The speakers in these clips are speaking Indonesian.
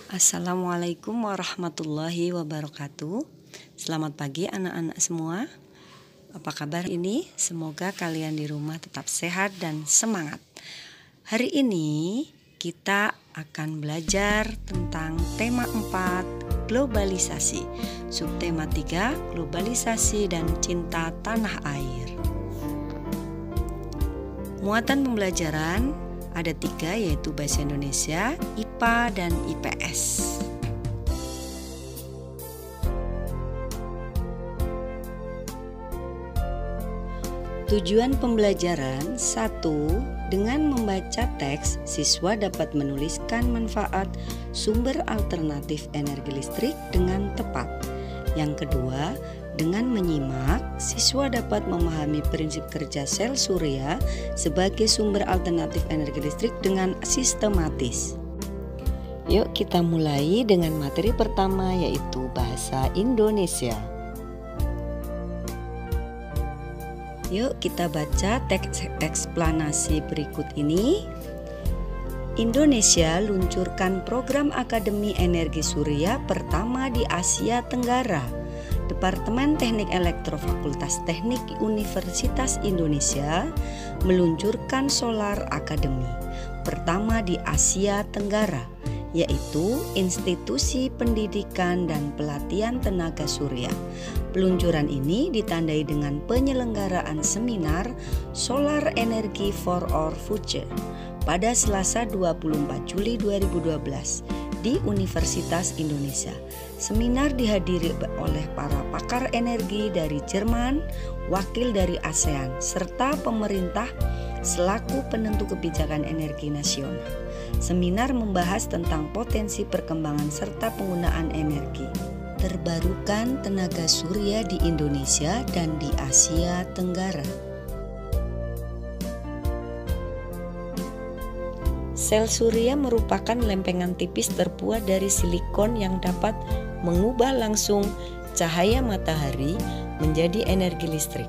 Assalamualaikum warahmatullahi wabarakatuh. Selamat pagi anak-anak semua. Apa kabar ini? Semoga kalian di rumah tetap sehat dan semangat. Hari ini kita akan belajar tentang tema 4, globalisasi. Subtema 3, globalisasi dan cinta tanah air. Muatan pembelajaran ada 3, yaitu Bahasa Indonesia, IPA, dan IPS. Tujuan pembelajaran 1. Dengan membaca teks, siswa dapat menuliskan manfaat sumber alternatif energi listrik dengan tepat. Yang kedua, dengan menyimak, siswa dapat memahami prinsip kerja sel surya sebagai sumber alternatif energi listrik dengan sistematis. Yuk kita mulai dengan materi pertama, yaitu Bahasa Indonesia. Yuk kita baca teks eksplanasi berikut ini. Indonesia luncurkan program Akademi Energi Surya pertama di Asia Tenggara. Departemen Teknik Elektro Fakultas Teknik Universitas Indonesia meluncurkan Solar Academy pertama di Asia Tenggara, yaitu institusi pendidikan dan pelatihan tenaga surya. Peluncuran ini ditandai dengan penyelenggaraan seminar Solar Energy for Our Future pada Selasa 24 Juli 2012 di Universitas Indonesia. Seminar dihadiri oleh para pakar energi dari Jerman, wakil dari ASEAN, serta pemerintah selaku penentu kebijakan energi nasional. Seminar membahas tentang potensi perkembangan serta penggunaan energi terbarukan tenaga surya di Indonesia dan di Asia Tenggara. Sel surya merupakan lempengan tipis terbuat dari silikon yang dapat mengubah langsung cahaya matahari menjadi energi listrik.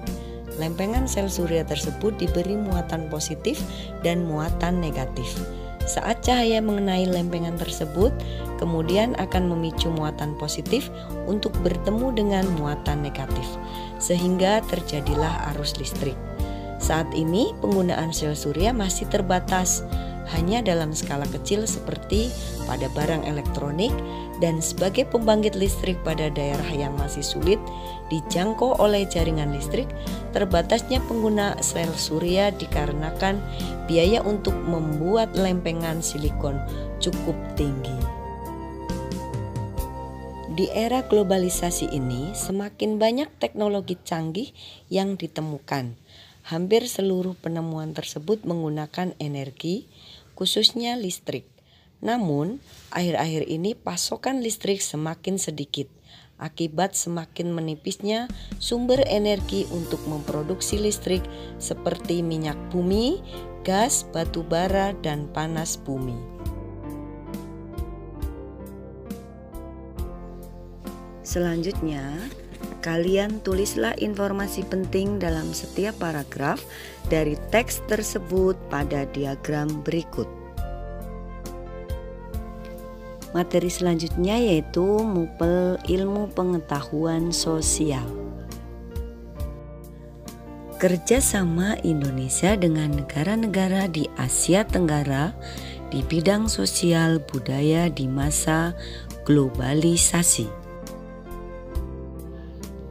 Lempengan sel surya tersebut diberi muatan positif dan muatan negatif. Saat cahaya mengenai lempengan tersebut, kemudian akan memicu muatan positif untuk bertemu dengan muatan negatif, sehingga terjadilah arus listrik. Saat ini penggunaan sel surya masih terbatas, hanya dalam skala kecil seperti pada barang elektronik dan sebagai pembangkit listrik pada daerah yang masih sulit dijangkau oleh jaringan listrik. Terbatasnya pengguna sel surya dikarenakan biaya untuk membuat lempengan silikon cukup tinggi. Di era globalisasi ini, semakin banyak teknologi canggih yang ditemukan. Hampir seluruh penemuan tersebut menggunakan energi, khususnya listrik. Namun, akhir-akhir ini pasokan listrik semakin sedikit akibat semakin menipisnya sumber energi untuk memproduksi listrik seperti minyak bumi, gas, batu bara, dan panas bumi. Selanjutnya, kalian tulislah informasi penting dalam setiap paragraf dari teks tersebut pada diagram berikut. Materi selanjutnya yaitu MUPEL Ilmu Pengetahuan Sosial. Kerjasama Indonesia dengan negara-negara di Asia Tenggara di bidang sosial budaya di masa globalisasi.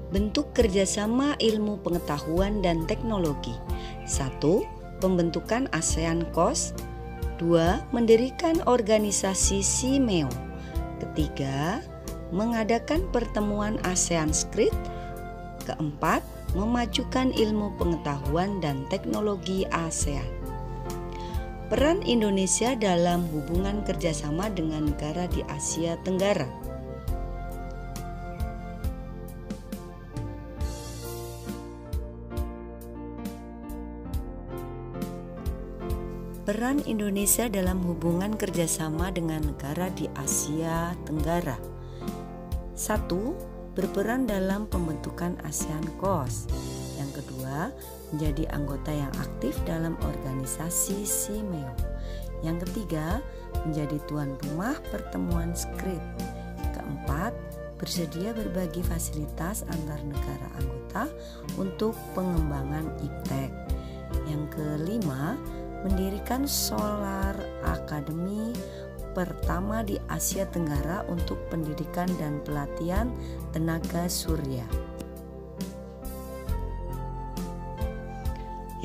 Bentuk kerjasama ilmu pengetahuan dan teknologi. 1. Pembentukan ASEAN COS. 2. Mendirikan organisasi SIMEO. 3. Mengadakan pertemuan ASEAN SCRIT. 4. Memajukan ilmu pengetahuan dan teknologi ASEAN. Peran Indonesia dalam hubungan kerjasama dengan negara di Asia Tenggara. Peran Indonesia dalam hubungan kerjasama dengan negara di Asia Tenggara. 1. Berperan dalam pembentukan ASEAN COS. Yang kedua, menjadi anggota yang aktif dalam organisasi SIMEO. Yang ketiga, menjadi tuan rumah pertemuan SCRIP. Keempat, bersedia berbagi fasilitas antar negara anggota untuk pengembangan iptek. Yang kelima, mendirikan Solar Academy pertama di Asia Tenggara untuk pendidikan dan pelatihan tenaga surya.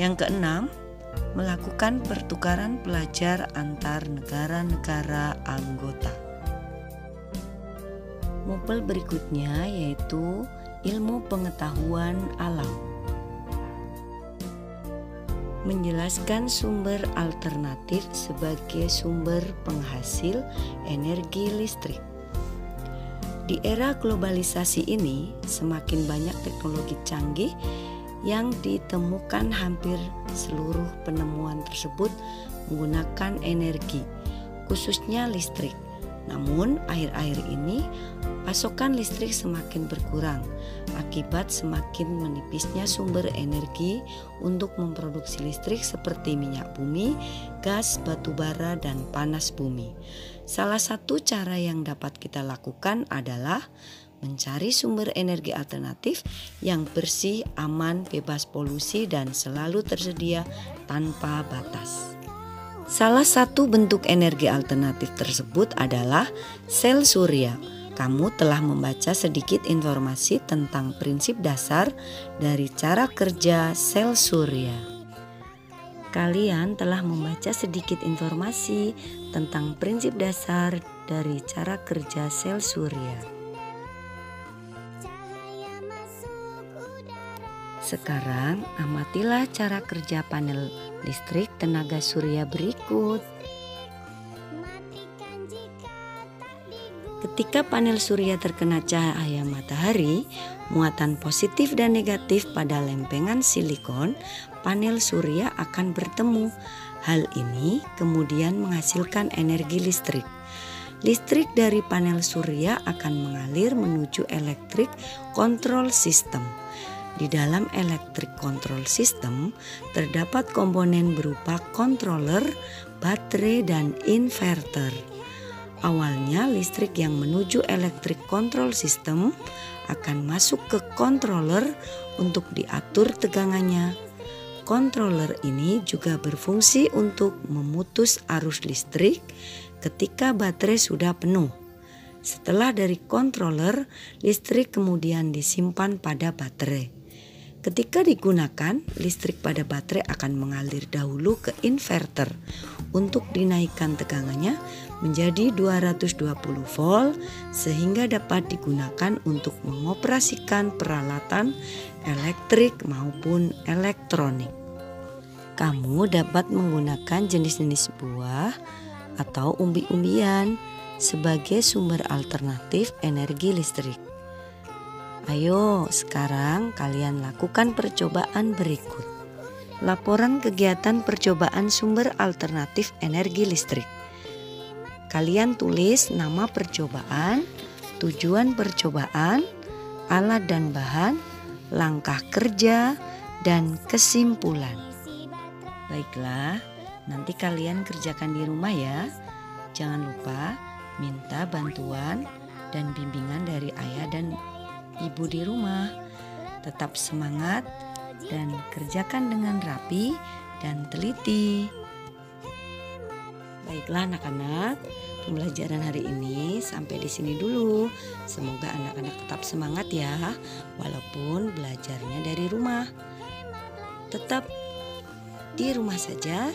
Yang keenam, melakukan pertukaran pelajar antar negara-negara anggota. Mopel berikutnya yaitu ilmu pengetahuan alam. Menjelaskan sumber alternatif sebagai sumber penghasil energi listrik. Di era globalisasi ini, semakin banyak teknologi canggih yang ditemukan. Hampir seluruh penemuan tersebut menggunakan energi, khususnya listrik. Namun, akhir-akhir ini pasokan listrik semakin berkurang akibat semakin menipisnya sumber energi untuk memproduksi listrik seperti minyak bumi, gas, batu bara, dan panas bumi. Salah satu cara yang dapat kita lakukan adalah mencari sumber energi alternatif yang bersih, aman, bebas polusi, dan selalu tersedia tanpa batas. Salah satu bentuk energi alternatif tersebut adalah sel surya. Kamu telah membaca sedikit informasi tentang prinsip dasar dari cara kerja sel surya. Kalian telah membaca sedikit informasi tentang prinsip dasar dari cara kerja sel surya. Sekarang amatilah cara kerja panel listrik tenaga surya berikut. Ketika panel surya terkena cahaya matahari, muatan positif dan negatif pada lempengan silikon panel surya akan bertemu. Hal ini kemudian menghasilkan energi listrik. Listrik dari panel surya akan mengalir menuju electric control system. Di dalam electric control system terdapat komponen berupa controller, baterai, dan inverter. Awalnya listrik yang menuju electric control system akan masuk ke controller untuk diatur tegangannya. Controller ini juga berfungsi untuk memutus arus listrik ketika baterai sudah penuh. Setelah dari controller, listrik kemudian disimpan pada baterai. Ketika digunakan, listrik pada baterai akan mengalir dahulu ke inverter untuk dinaikkan tegangannya menjadi 220 volt sehingga dapat digunakan untuk mengoperasikan peralatan elektrik maupun elektronik. Kamu dapat menggunakan jenis-jenis buah atau umbi-umbian sebagai sumber alternatif energi listrik. Ayo, sekarang kalian lakukan percobaan berikut. Laporan kegiatan percobaan sumber alternatif energi listrik. Kalian tulis nama percobaan, tujuan percobaan, alat dan bahan, langkah kerja, dan kesimpulan. Baiklah, nanti kalian kerjakan di rumah ya. Jangan lupa minta bantuan dan bimbingan dari ayah dan ibu di rumah. Tetap semangat dan kerjakan dengan rapi dan teliti. Baiklah anak-anak, pembelajaran hari ini sampai di sini dulu. Semoga anak-anak tetap semangat ya, walaupun belajarnya dari rumah. Tetap di rumah saja.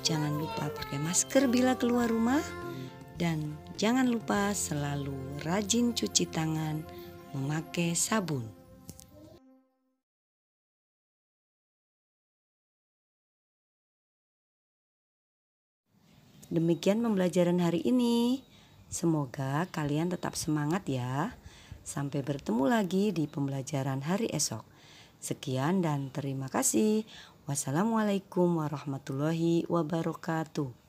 Jangan lupa pakai masker bila keluar rumah. Dan jangan lupa selalu rajin cuci tangan, memakai sabun. Demikian pembelajaran hari ini. Semoga kalian tetap semangat ya. Sampai bertemu lagi di pembelajaran hari esok. Sekian dan terima kasih. Wassalamualaikum warahmatullahi wabarakatuh.